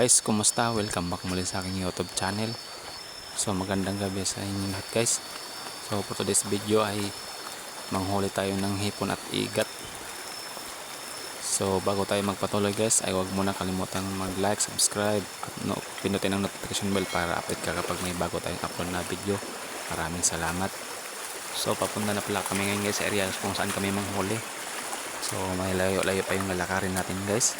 guys, kumusta? Welcome back muli sa aking YouTube channel. So magandang gabi sa inyo lahat guys. So for today's video ay manghuli tayo ng hipon at igat. So bago tayo magpatuloy guys, ay huwag muna kalimutang mag-like, subscribe at pinutin ang notification bell para update ka kapag may bago tayong upload na video. Maraming salamat. So papunta na pala kami ngayon guys sa area kung saan kami manghuli. So may layo-layo pa yung lalakarin natin guys.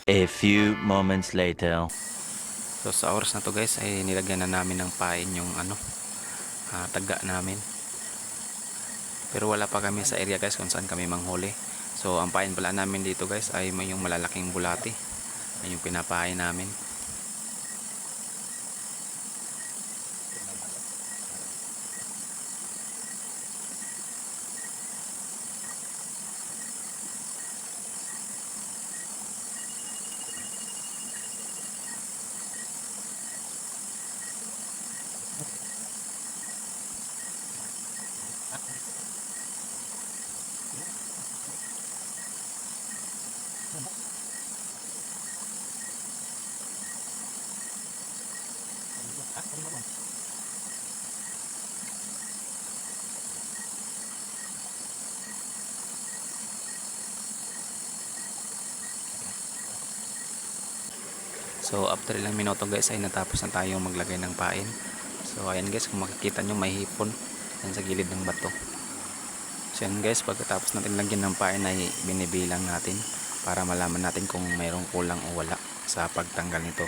A few moments later. So sa oras na to guys ay nilagyan na namin ng pain yung taga namin. Pero wala pa kami sa area guys kung saan kami manghuli. So ang pain pala namin dito guys ay may yung malalaking bulati. Ay yung pinapain namin. So after ilang minuto guys ay natapos na tayong maglagay ng pain. So ayan guys, kung makikita nyo may hipon yan sa gilid ng bato. So yan guys, pagkatapos natin lagyan ng pain ay binibilang natin para malaman natin kung mayroong kulang o wala sa pagtanggal nito.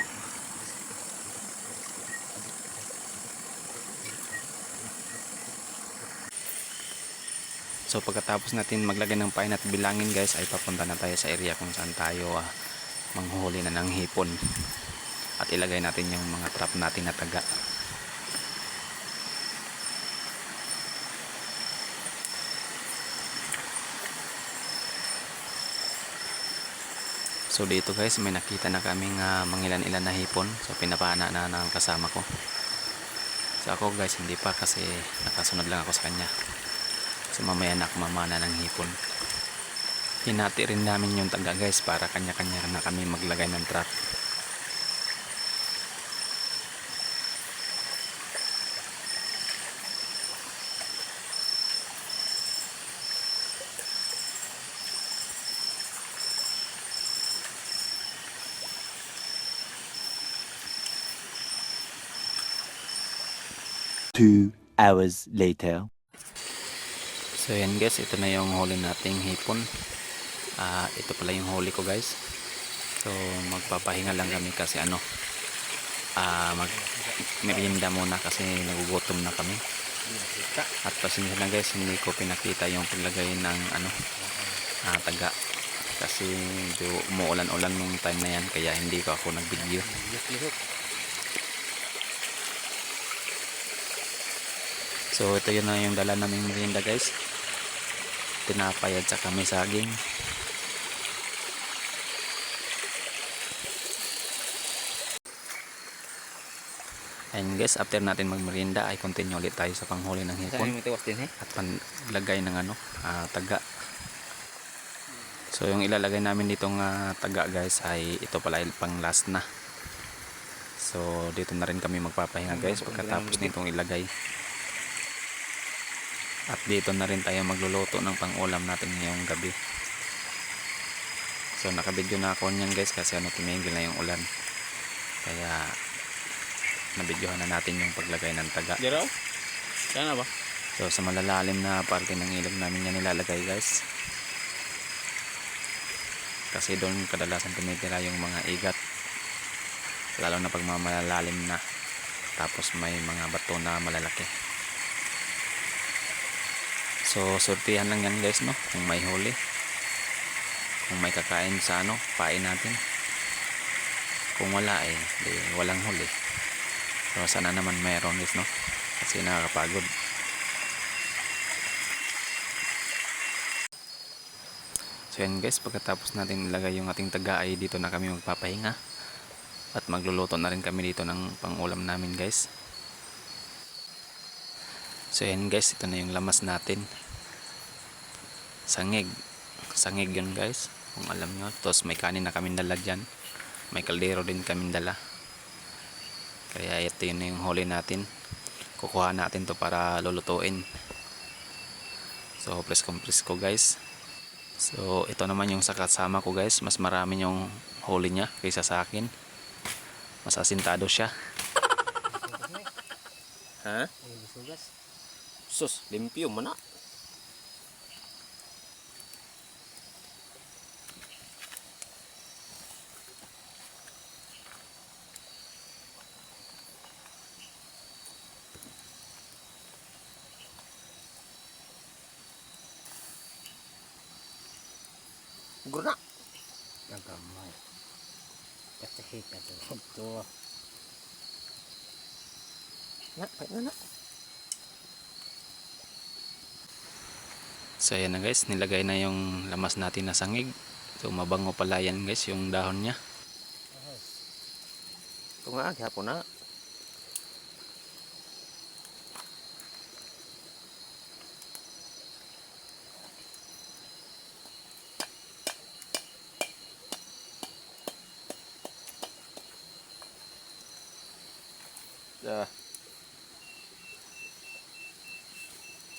So pagkatapos natin maglagay ng pain at bilangin guys ay papunta na tayo sa area kung saan tayo manghuli na ng hipon at ilagay natin yung mga trap natin na taga. So dito guys may nakita na kaming mangilan-ilan na hipon. So pinapana na ng kasama ko. So ako guys hindi pa kasi nakasunod lang ako sa kanya. So mamaya na ako mamana ng hipon. Hinati rin namin yung taga guys para kanya-kanya na kami maglagay ng trap. Two hours later. So yan guys, ito na yung huli nating hipon. Ito pala yung huli ko guys. So magpapahinga lang kami kasi merienda muna kasi nagugutom na kami. At pasensya na guys, hindi ko pinakita yung paglagay ng taga kasi medyo umuulan-ulan nung time na yan kaya hindi ko ako nag-video. So ito yun na yung dala naming merienda guys. Tinapay at saka may saging. And guys, after natin magmerienda ay continue ulit tayo sa panghuli ng hipon at panglagay ng taga. So yung ilalagay namin ditong taga guys ay ito pala pang last na. So dito na rin kami magpapahinga guys pagkatapos nitong ilagay. At dito na rin tayo magluluto ng pang-ulam natin ngayong gabi. So nakabidyo na ako niyan guys kasi tumigil na yung ulan. Kaya nabidyohan na natin yung paglagay ng taga. Sana ba? So sa malalalim na parte ng ilog namin yan nilalagay guys. Kasi doon kadalasan tumitira yung mga igat. Lalo na pag malalalim na. Tapos may mga bato na malalaki. So sortihan lang yan guys no, kung may huli. Kung may kakain sa pain natin. Kung wala walang huli. So sana naman mayroon guys no, kasi nakakapagod. So yan guys, pagkatapos natin ilagay yung ating taga ay dito na kami magpapahinga. At magluluto na rin kami dito ng pangulam namin guys. So yan guys, ito na yung lamas natin. Sangig. Sangig yun guys, kung alam nyo. Tapos may kanin na kaming dala dyan. May kaldero din kaming dala. Kaya ito yun na yung huli natin. Kukuha natin to para lulutuin. So presko guys. So ito naman yung sa kasama ko guys. Mas marami yung huli niya kaysa sa akin. Mas asintado siya. Ha? Sus, limpyo mo na. Guna. Nagamay. Katahik na ito. Na, na. So ayan na guys, nilagay na yung lamas natin na sangig. So mabango pala yan guys, yung dahon niya. Ito nga, hapon na.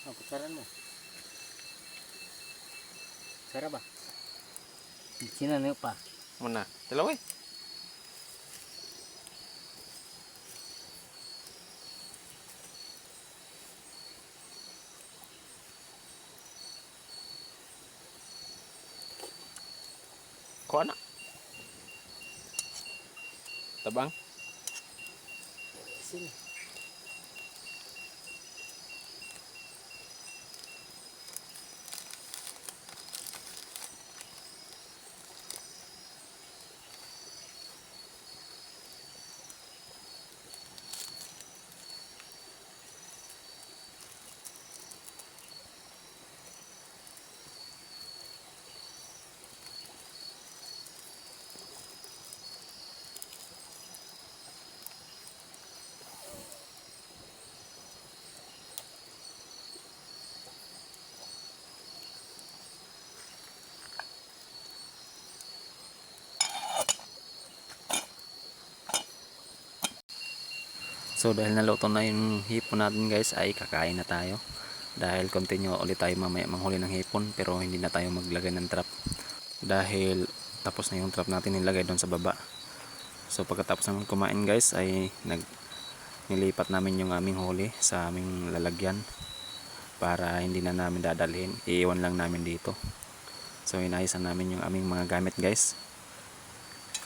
Ang kutsaran mo. Sarap ba? Sinanayo pa. Muna, dalawa eh. Kuha na. Tabang. Sini. So dahil naluto na yung hipon natin guys, ay kakain na tayo. Dahil continue ulit tayo mamaya manghuli ng hipon, pero hindi na tayo maglagay ng trap. Dahil tapos na yung trap natin nilagay doon sa baba. So pagkatapos naman kumain guys, ay nilipat namin yung aming huli sa aming lalagyan. Para hindi na namin dadalhin, iiwan lang namin dito. So inayos namin yung aming mga gamit guys.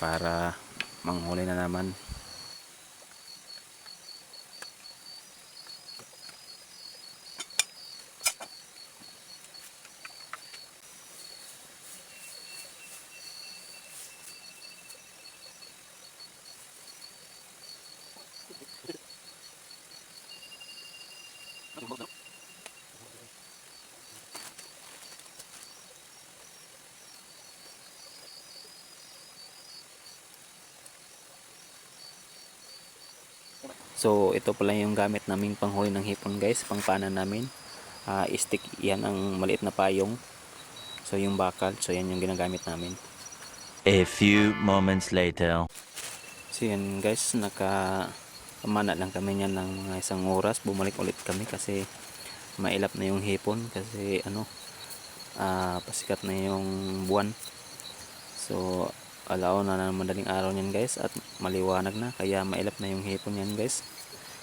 Para manghuli na naman. So ito pala yung gamit naming panghuli ng hipon guys, pangpana namin. Stick yan, ang maliit na payong. So yung bakal, so yan yung ginagamit namin. A few moments later. So yan guys, kamana lang kami niyan ng mga isang oras. Bumalik ulit kami kasi mailap na yung hipon kasi pasikat na yung buwan. So alaw na ng madaling araw niyan guys at maliwanag na, kaya mailap na yung hipon yan guys.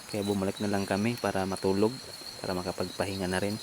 Kaya bumalik na lang kami para matulog, para makapagpahinga na rin.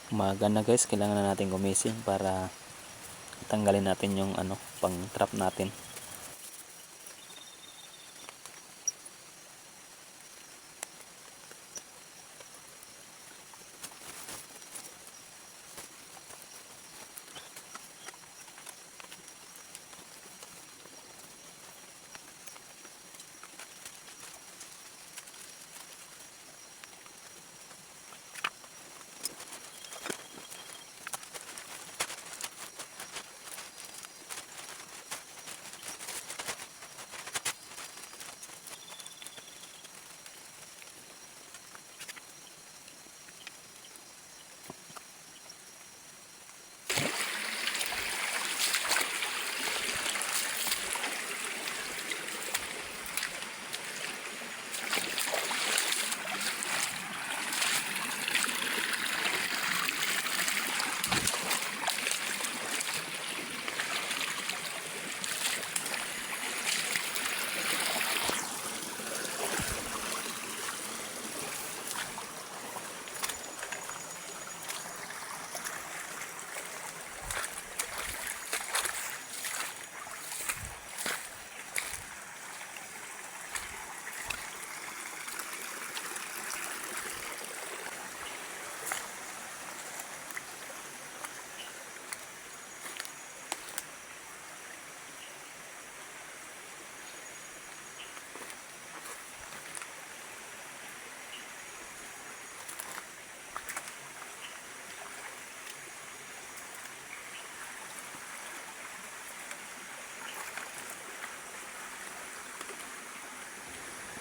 umaga na guys, kailangan na natin gumising para tanggalin natin yung pang trap natin.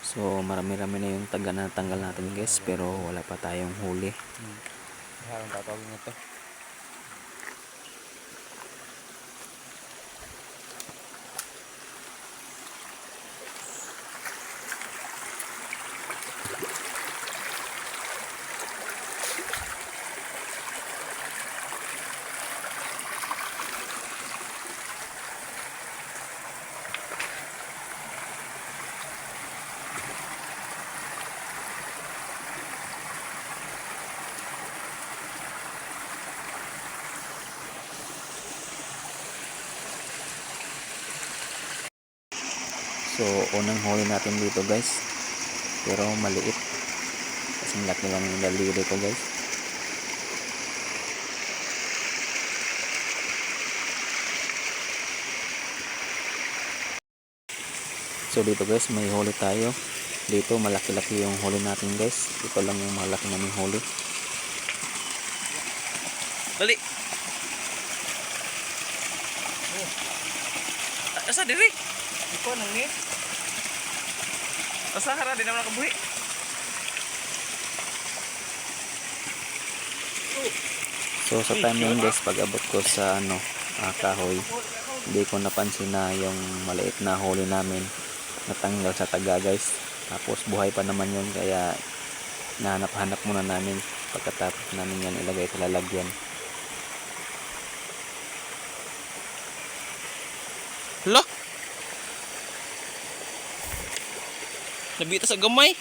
So marami-rami na yung taga na tanggal natin guys, pero wala pa tayong huli. Harang tatawagin mo to. So unang huli natin dito guys, pero maliit kasi laki lang yung daliri ko guys. So dito guys, may huli tayo dito. Malaki-laki yung huli natin guys. Ito lang yung malaki naming huli. Dali. Asa diri? Ikaw nang ni? Asa hara di naman nakabuhi. So sa time na yun guys, pag abot ko sa kahoy, hindi ko napansin na yung maliit na huli namin natanggal sa taga guys. Tapos buhay pa naman yun, kaya nahanap-hanap muna namin pagkatapos namin yan ilagay sa lalagyan. Hala. Nabita sa gamay.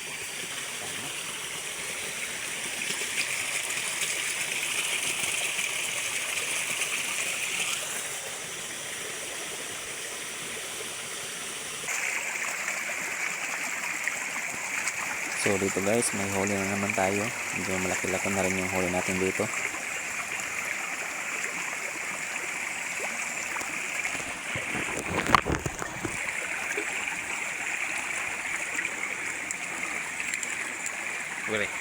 So dito guys, may huli na naman tayo. Medyo malaki-laki na rin yung huli natin dito. Boleh.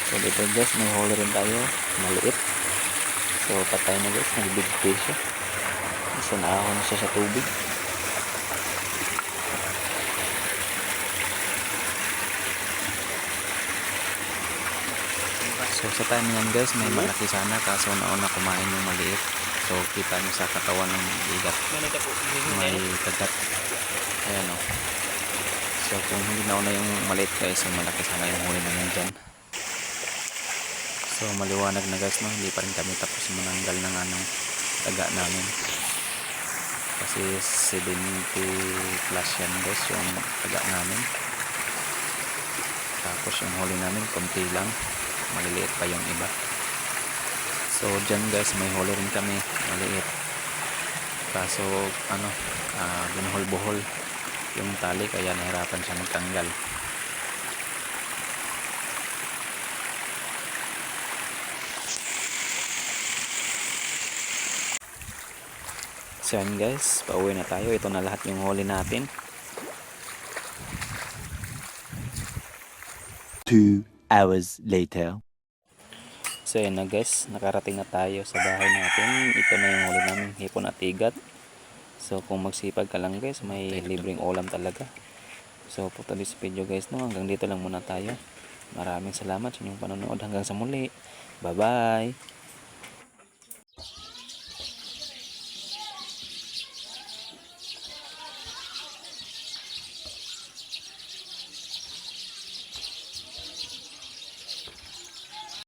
So dito guys, may huli rin tayo, maliit. So patay na guys, nagbig fish siya. Isa na ako na siya sa tubig. So sa time yan guys, may malaki sana, kaso nauna kumain yung maliit. So kita nyo sa katawan ng igat Mana ka po? may kagat. Ayan o. So kung hindi nauna yung maliit guys, so malaki sana yung huli namin dyan. So maliwanag na guys, no? Hindi pa rin kami tapos mananggal ng taga namin. Kasi 70 plus yan guys yung taga namin. Tapos yung huli namin konti lang, maliliit pa yung iba. So dyan guys may huli rin kami maliit, kaso binuhol-buhol yung tali kaya nahirapan siya magtanggal. So yan guys, pauwi na tayo. Ito na lahat yung huli natin. 2 hours later. So yan na guys, nakarating na tayo sa bahay natin. Ito na yung huli namin, hipon at igat. So kung magsipag ka lang guys, may libreng ulam talaga. So for today's video guys, no, hanggang dito lang muna tayo. Maraming salamat sa inyong panonood. Hanggang sa muli. Bye bye.